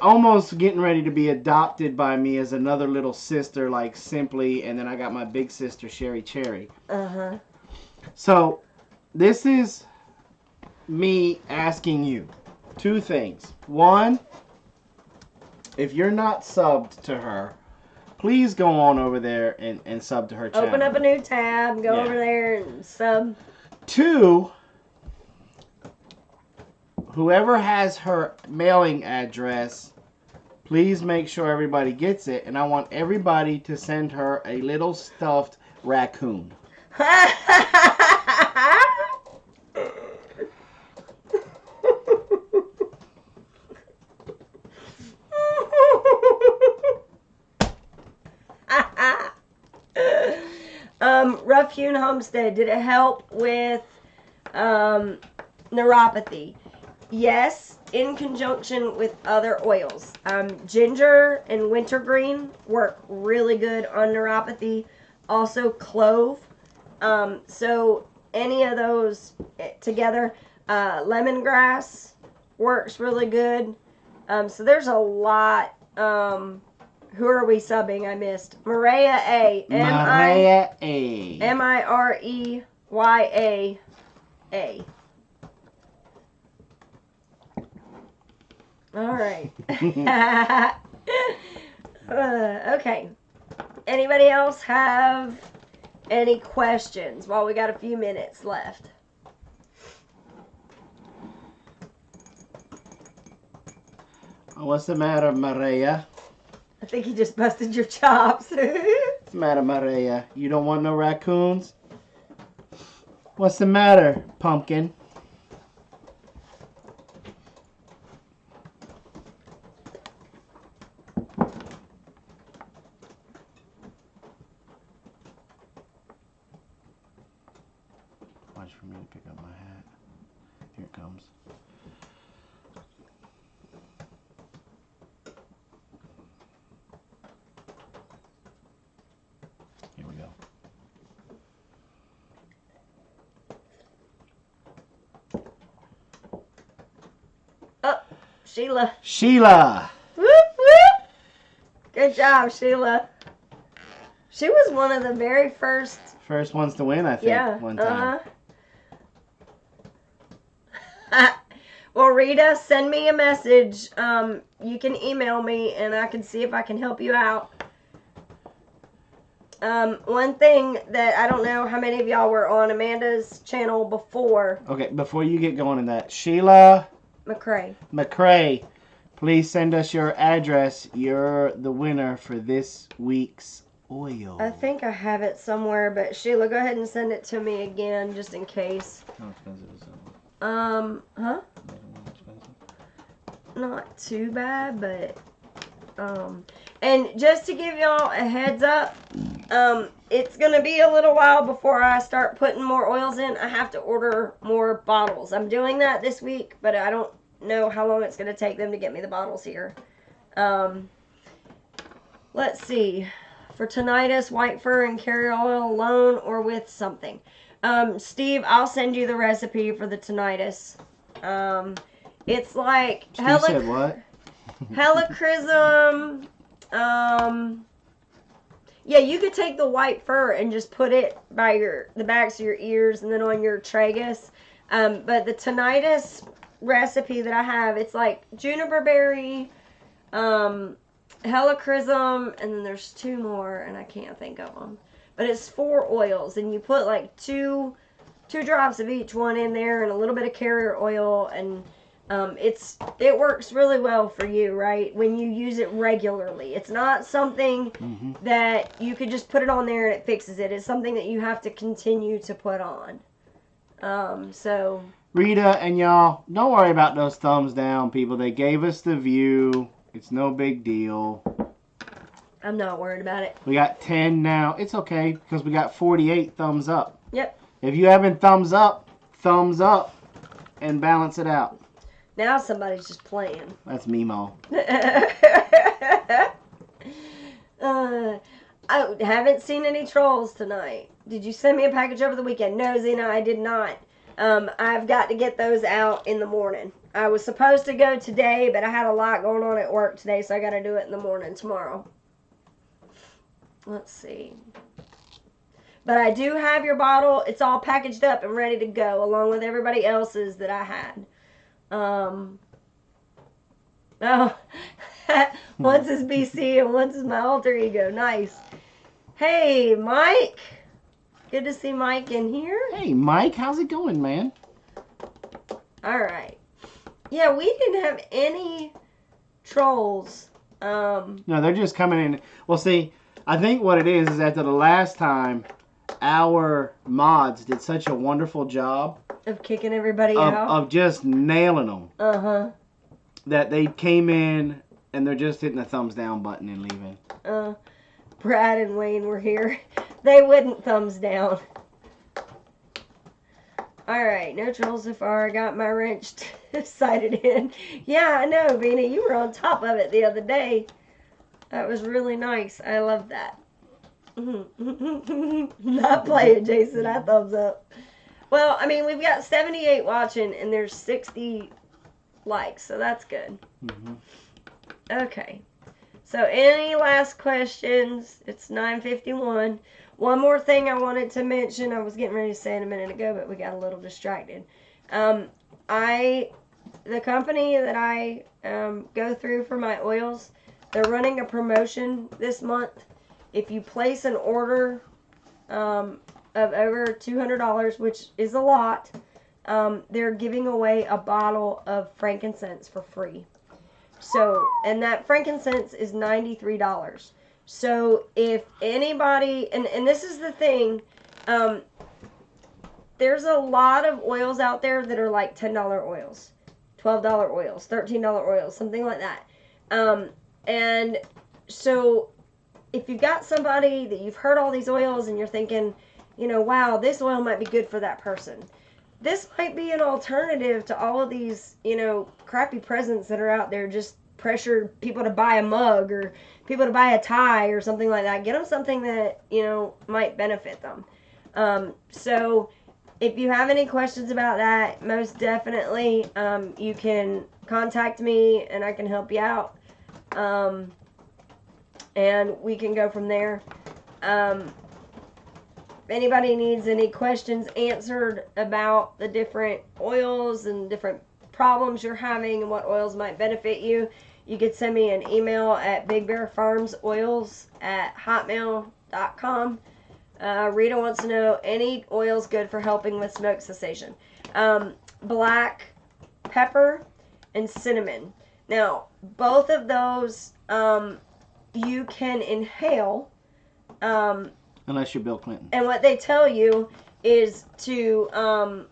almost getting ready to be adopted by me as another little sister, like Simply, and then I got my big sister, Sherry Cherry. Uh-huh. So, this is me asking you 2 things. 1, if you're not subbed to her, please go on over there and sub to her channel. Open up a new tab, go over there and sub. 2, whoever has her mailing address, please make sure everybody gets it. And I want everybody to send her a little stuffed raccoon. Rough Hewn Homestead, did it help with neuropathy? Yes, in conjunction with other oils. Ginger and wintergreen work really good on neuropathy. Also clove. So any of those together. Lemongrass works really good. So there's a lot. Who are we subbing? I missed. Maria A. Maria A. Mireyaya A. All right. Okay. Anybody else have any questions while we got a few minutes left? What's the matter, Maria? I think he just busted your chops. What's the matter, Maria? You don't want no raccoons? What's the matter, pumpkin? Watch for me to pick up my hat. Here it comes. Here we go. Oh, Sheila. Sheila! Whoop, whoop. Good job, Sheila. She was one of the very first. First ones to win, I think, one time. Well, Rita, send me a message. You can email me, and I can see if I can help you out. One thing that I don't know how many of y'all were on Amanda's channel before. Okay, before you get going in that, Sheila McCrae. McCrae, Please send us your address. You're the winner for this week's oil. I think I have it somewhere, but Sheila, go ahead and send it to me again, just in case. How expensive is it? Huh? Not too bad, but and just to give y'all a heads up, it's gonna be a little while before I start putting more oils in. I have to order more bottles. I'm doing that this week, but I don't know how long it's gonna take them to get me the bottles here. Let's see. For tinnitus, white fir and carrier oil alone or with something. Steve, I'll send you the recipe for the tinnitus. It's like Steve said what? helichrysum. Yeah, you could take the white fir and just put it by the backs of your ears and then on your tragus. But the tinnitus recipe that I have, it's like juniper berry, helichrysum, and then there's 2 more, and I can't think of them. But it's 4 oils, and you put like two drops of each one in there, and a little bit of carrier oil, and it works really well for you, right? When you use it regularly, it's not something that you could just put it on there and it fixes it. It's something that you have to continue to put on. So Rita and y'all, don't worry about those thumbs down, people. They gave us the view. It's no big deal. I'm not worried about it. We got 10 now. It's okay because we got 48 thumbs up. Yep. If you haven't thumbs up and balance it out. Now somebody's just playing. That's Mimo. I haven't seen any trolls tonight. Did you send me a package over the weekend? No, Zena, I did not. I've got to get those out in the morning. I was supposed to go today, but I had a lot going on at work today, so I got to do it in the morning tomorrow. Let's see. But I do have your bottle. It's all packaged up and ready to go, along with everybody else's that I had. Once is BC and once is my alter ego. Nice. Hey, Mike. Good to see Mike in here. Hey, Mike. How's it going, man? All right. Yeah, we didn't have any trolls. No, they're just coming in. Well, see, I think what it is after the last time, our mods did such a wonderful job of kicking everybody out. Of just nailing them. Uh-huh. That they came in and they're just hitting the thumbs down button and leaving. Brad and Wayne were here. They wouldn't thumbs down. Alright, no trolls so far. I got my wrench sighted in. Yeah, I know, Vina. You were on top of it the other day. That was really nice. I love that. Not playing, Jason. I thumbs up. Well, I mean, we've got 78 watching and there's 60 likes, so that's good. Okay. So, any last questions? It's 9:51. One more thing I wanted to mention. I was getting ready to say it a minute ago, but we got a little distracted. The company that I go through for my oils, they're running a promotion this month. If you place an order of over $200, which is a lot, they're giving away a bottle of frankincense for free. So, and that frankincense is $93. So, if anybody, and this is the thing, there's a lot of oils out there that are like $10 oils, $12 oils, $13 oils, something like that. And so, if you've got somebody that you've heard all these oils and you're thinking, you know, wow, this oil might be good for that person. This might be an alternative to all of these, you know, crappy presents that are out there, just pressure people to buy a mug or people to buy a tie or something like that. Get them something that, you know, might benefit them. So if you have any questions about that, most definitely you can contact me and I can help you out. And we can go from there. If anybody needs any questions answered about the different oils and different problems you're having and what oils might benefit you, you could send me an email at bigbearfarmsoils@hotmail.com. Rita wants to know any oils good for helping with smoke cessation. Black pepper and cinnamon. Now, both of those you can inhale. Unless you're Bill Clinton. And what they tell you is to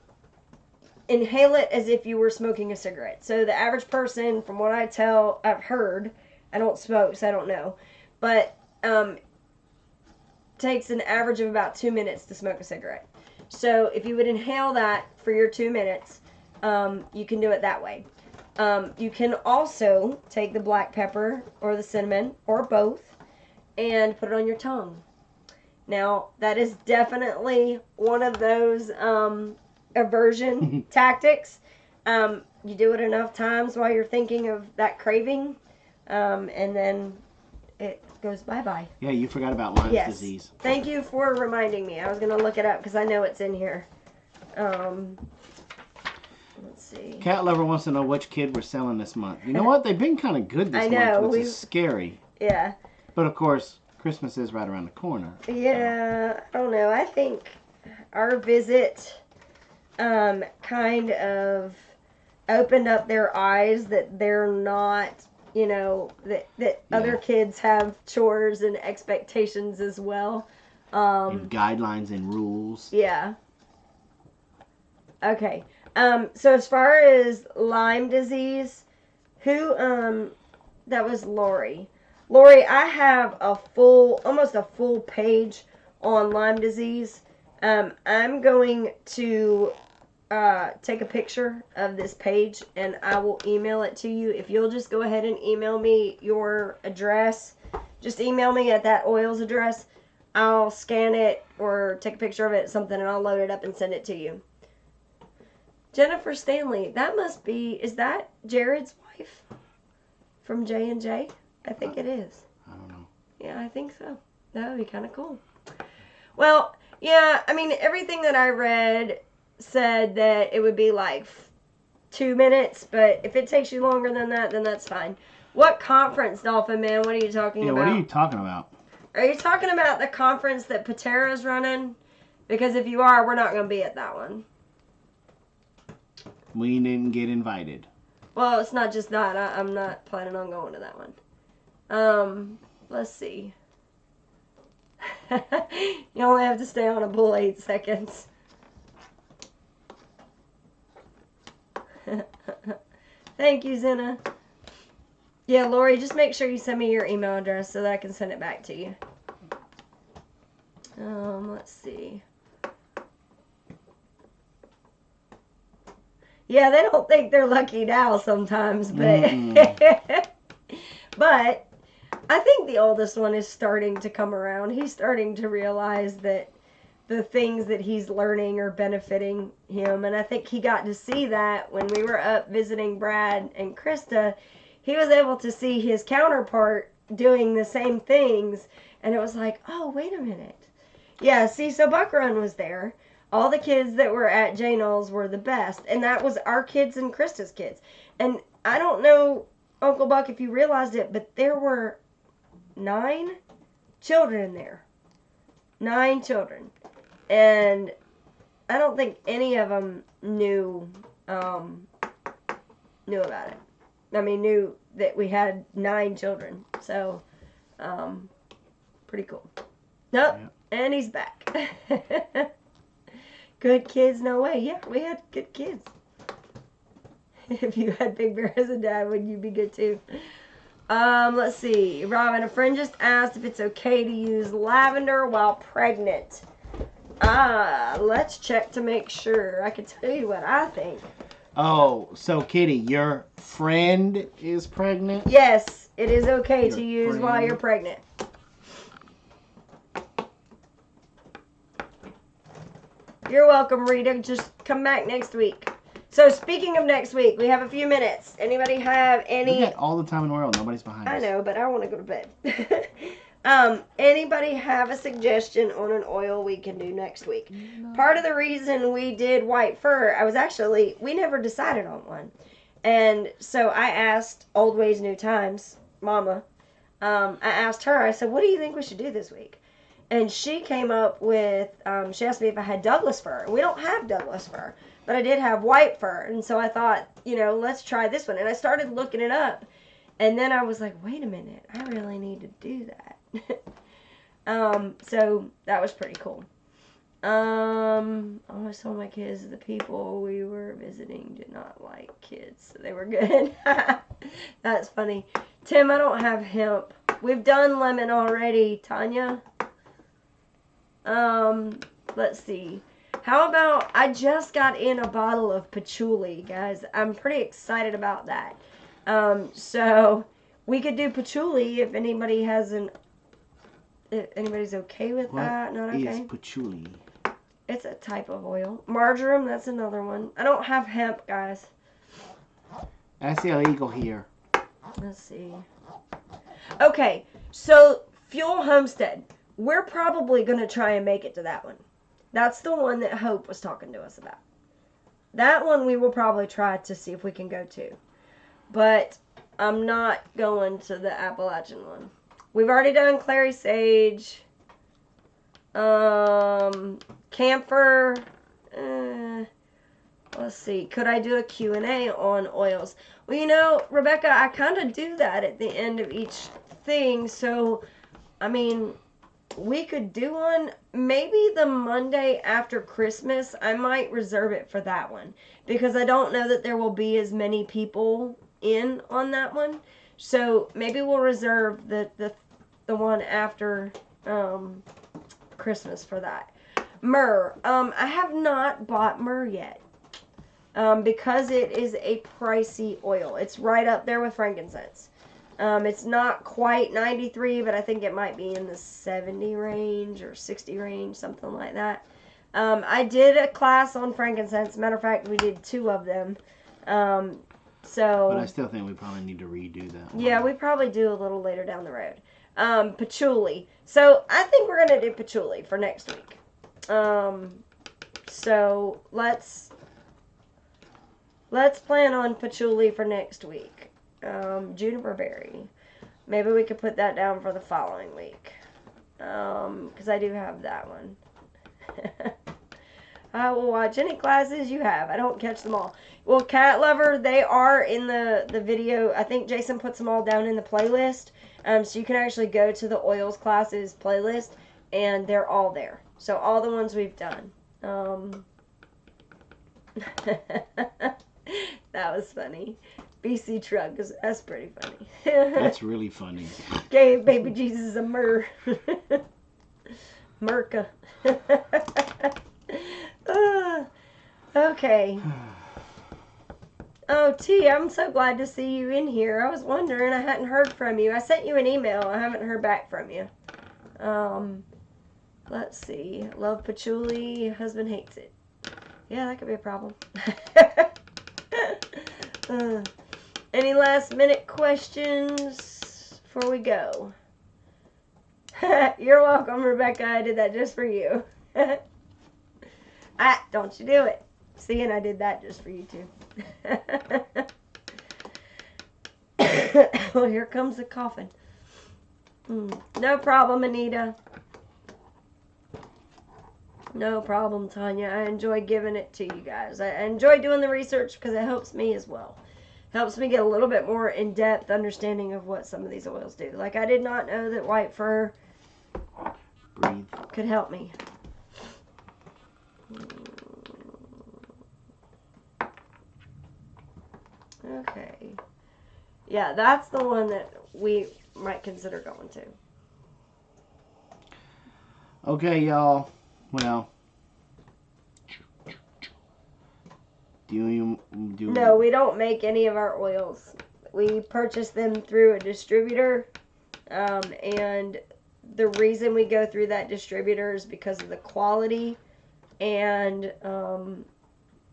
inhale it as if you were smoking a cigarette. So the average person, from what I've heard, I don't smoke, so I don't know, but takes an average of about 2 minutes to smoke a cigarette. So if you would inhale that for your 2 minutes, you can do it that way. You can also take the black pepper or the cinnamon or both and put it on your tongue. Now, that is definitely one of those aversion tactics. You do it enough times while you're thinking of that craving, and then it goes bye-bye. Yeah, you forgot about Lyme's disease. Thank you for reminding me. I was going to look it up because I know it's in here. Let's see. Cat Lover wants to know which kid we're selling this month. You know what? They've been kind of good this month, which is scary. Yeah. But, of course, Christmas is right around the corner. Yeah, I don't know. I think our visit kind of opened up their eyes that they're not, that other kids have chores and expectations as well. And guidelines and rules. Yeah. Okay. So as far as Lyme disease, that was Lori. Lori, I have almost a full page on Lyme disease. I'm going to take a picture of this page and I will email it to you. If you'll just go ahead and email me your address, just email me at that oils address. I'll scan it or take a picture of it, something, and I'll load it up and send it to you. Jennifer Stanley, is that Jared's wife from J&J? I think it is. I don't know. Yeah, I think so. That would be kind of cool. Well, yeah, I mean, everything that I read said that it would be like 2 minutes, but if it takes you longer than that, then that's fine. What conference, Dolphin Man? What are you talking about? Yeah, what are you talking about? Are you talking about the conference that Patera's running? Because if you are, we're not going to be at that one. We didn't get invited. Well, it's not just that. I'm not planning on going to that one. Let's see. You only have to stay on a bull 8 seconds. Thank you, Zena. Yeah, Lori, just make sure you send me your email address so that I can send it back to you. Let's see. Yeah, they don't think they're lucky now sometimes, but but I think the oldest one is starting to come around. He's starting to realize that the things that he's learning are benefiting him, and I think he got to see that when we were up visiting Brad and Krista. He was able to see his counterpart doing the same things, and it was like, oh, wait a minute. Yeah, see, so Buck Run was there. All the kids that were at J. Knowles were the best, and that was our kids and Krista's kids. And I don't know, Uncle Buck, if you realized it, but there were 9 children there. 9 children. And I don't think any of them knew about it. I mean, knew that we had 9 children. So, pretty cool. Nope, yeah. And he's back. Good kids, no way. Yeah, we had good kids. If you had Big Bear as a dad, wouldn't you be good too? Let's see. Robin, a friend just asked if it's okay to use lavender while pregnant. Let's check to make sure. I can tell you what I think. Oh, so Kitty, your friend is pregnant? Yes, it is okay to use while you're pregnant. You're welcome, Rita. Just come back next week. So speaking of next week, we have a few minutes. Anybody have any... We got all the time in the world. Nobody's behind us. I know, but I want to go to bed. Anybody have a suggestion on an oil we can do next week? No. Part of the reason we did White Fir, we never decided on one. And so I asked Old Ways, New Times, Mama. I asked her, I said, what do you think we should do this week? And she came up with, she asked me if I had Douglas fir. We don't have Douglas fir. but I did have white fir, and so I thought, let's try this one. And I started looking it up, and then I was like, wait a minute, I really need to do that. So that was pretty cool. I always told my kids the people we were visiting did not like kids, so they were good. That's funny. Tim, I don't have hemp. We've done lemon already, Tanya. Let's see. How about, I just got in a bottle of patchouli, guys. I'm pretty excited about that. So we could do patchouli if anybody has if anybody's okay with that. Not okay. What is patchouli? It's a type of oil. Marjoram, that's another one. I don't have hemp, guys. That's illegal here. Let's see. Okay, so Fuel Homestead. We're probably going to try and make it to that one. That's the one that Hope was talking to us about. That one we will probably try to see if we can go to. But I'm not going to the Appalachian one. We've already done clary sage. Camphor. Let's see. Could I do a Q&A on oils? Well, Rebecca, I kind of do that at the end of each thing. So, I mean, we could do one. Maybe the Monday after Christmas, I might reserve it for that one. Because I don't know that there will be as many people in on that one. So, maybe we'll reserve the one after Christmas for that. Myrrh. I have not bought myrrh yet. Because it is a pricey oil. It's right up there with frankincense. It's not quite 93, but I think it might be in the 70 range or 60 range, something like that. I did a class on frankincense. Matter of fact, we did 2 of them. But I still think we probably need to redo that one. Yeah, we probably do a little later down the road. Patchouli. So I think we're going to do patchouli for next week. So let's plan on patchouli for next week. Juniper berry. Maybe we could put that down for the following week. Because I do have that one. I will watch any classes you have. I don't catch them all. Well, Cat Lover, they are in the video. I think Jason puts them all down in the playlist. So you can actually go to the oils classes playlist, and they're all there. So all the ones we've done. That was funny. BC truck, that's pretty funny. That's really funny. Gave baby Jesus a myrrh. Merca. Okay. Oh, T, I'm so glad to see you in here. I was wondering, I hadn't heard from you. I sent you an email. I haven't heard back from you. Let's see. Love patchouli. Husband hates it. Yeah, that could be a problem. Any last minute questions before we go? You're welcome, Rebecca. I did that just for you. Don't you do it. See, and I did that just for you too. Well, here comes the coffin. No problem, Anita. No problem, Tanya. I enjoy giving it to you guys. I enjoy doing the research because it helps me as well. Helps me get a little bit more in-depth understanding of what some of these oils do. Like, I did not know that white fir could help me. Okay. Yeah, that's the one that we might consider going to. Okay, y'all. Well, No, we don't make any of our oils. We purchase them through a distributor, and the reason we go through that distributor is because of the quality and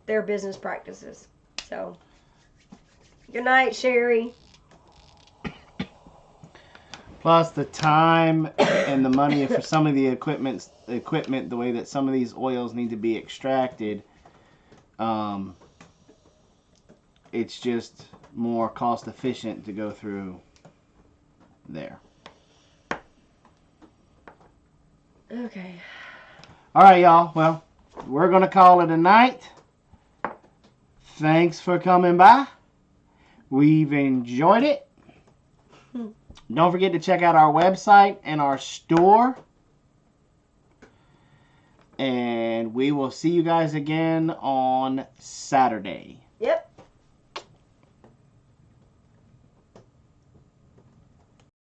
their business practices. So, good night, Sherry. Plus the time and the money for some of the equipment, the way that some of these oils need to be extracted, it's just more cost efficient to go through there. Okay. All right, y'all. Well, we're going to call it a night. Thanks for coming by. We've enjoyed it. Don't forget to check out our website and our store. And we will see you guys again on Saturday.